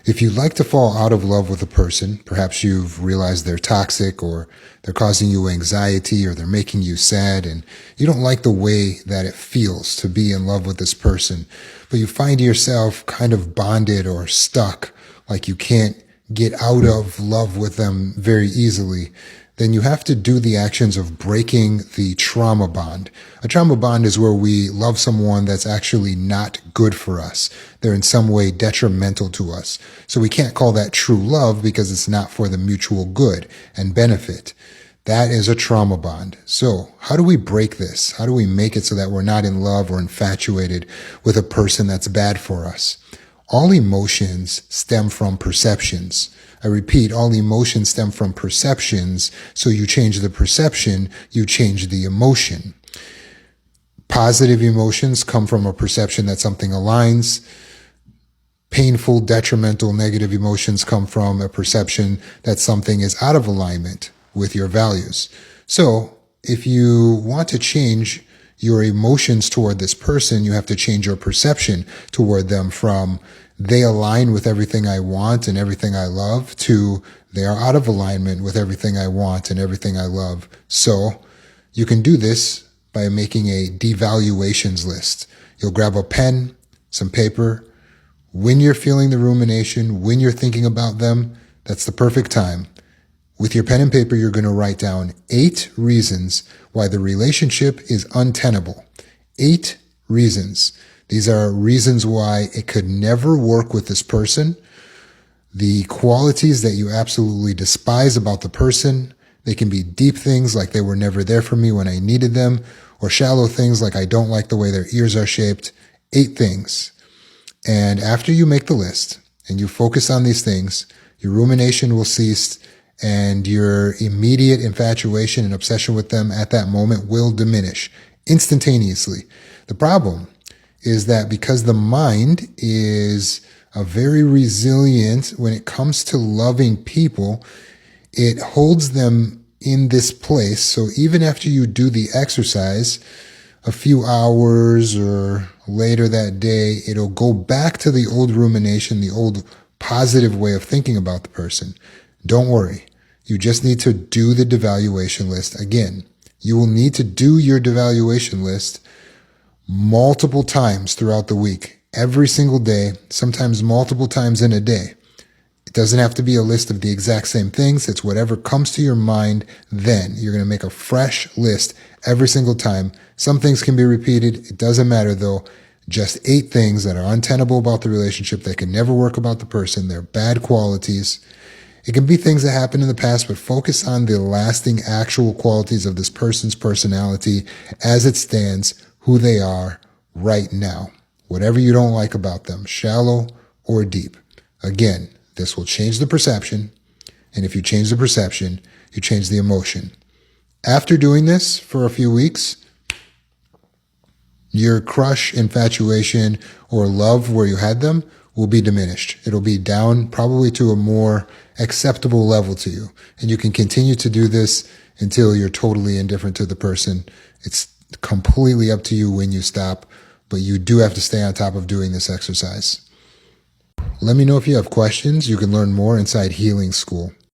If you like to fall out of love with a person, perhaps you've realized they're toxic or they're causing you anxiety or they're making you sad and you don't like the way that it feels to be in love with this person, but you find yourself kind of bonded or stuck, like you can't get out of love with them very easily, then you have to do the actions of breaking the trauma bond. A trauma bond is where we love someone that's actually not good for us. They're in some way detrimental to us. So we can't call that true love because it's not for the mutual good and benefit. That is a trauma bond. So how do we break this? How do we make it so that we're not in love or infatuated with a person that's bad for us? All emotions stem from perceptions. I repeat, all emotions stem from perceptions. So you change the perception, you change the emotion. Positive emotions come from a perception that something aligns. Painful, detrimental, negative emotions come from a perception that something is out of alignment with your values. So if you want to change your emotions toward this person, you have to change your perception toward them from they align with everything I want and everything I love to they are out of alignment with everything I want and everything I love. So you can do this by making a devaluations list. You'll grab a pen, some paper. When you're feeling the rumination, when you're thinking about them, that's the perfect time. With your pen and paper, you're going to write down 8 reasons why the relationship is untenable. 8 reasons. These are reasons why it could never work with this person. The qualities that you absolutely despise about the person. They can be deep things like they were never there for me when I needed them, or shallow things like I don't like the way their ears are shaped. 8 things. And after you make the list and you focus on these things, your rumination will cease and your immediate infatuation and obsession with them at that moment will diminish instantaneously. The problem is that because the mind is a very resilient when it comes to loving people, it holds them in this place. So even after you do the exercise, a few hours or later that day, it'll go back to the old rumination, the old positive way of thinking about the person. Don't worry. You just need to do the devaluation list again. You will need to do your devaluation list multiple times throughout the week, every single day, sometimes multiple times in a day. It doesn't have to be a list of the exact same things. It's whatever comes to your mind then. You're going to make a fresh list every single time. Some things can be repeated. It doesn't matter though. Just 8 things that are untenable about the relationship that can never work about the person. They're bad qualities. It can be things that happened in the past, but focus on the lasting actual qualities of this person's personality as it stands, who they are right now. Whatever you don't like about them, shallow or deep. Again, this will change the perception. And if you change the perception, you change the emotion. After doing this for a few weeks, your crush, infatuation, or love where you had them will be diminished. It'll be down probably to a more acceptable level to you. And you can continue to do this until you're totally indifferent to the person. It's completely up to you when you stop, but you do have to stay on top of doing this exercise. Let me know if you have questions. You can learn more inside Healing School.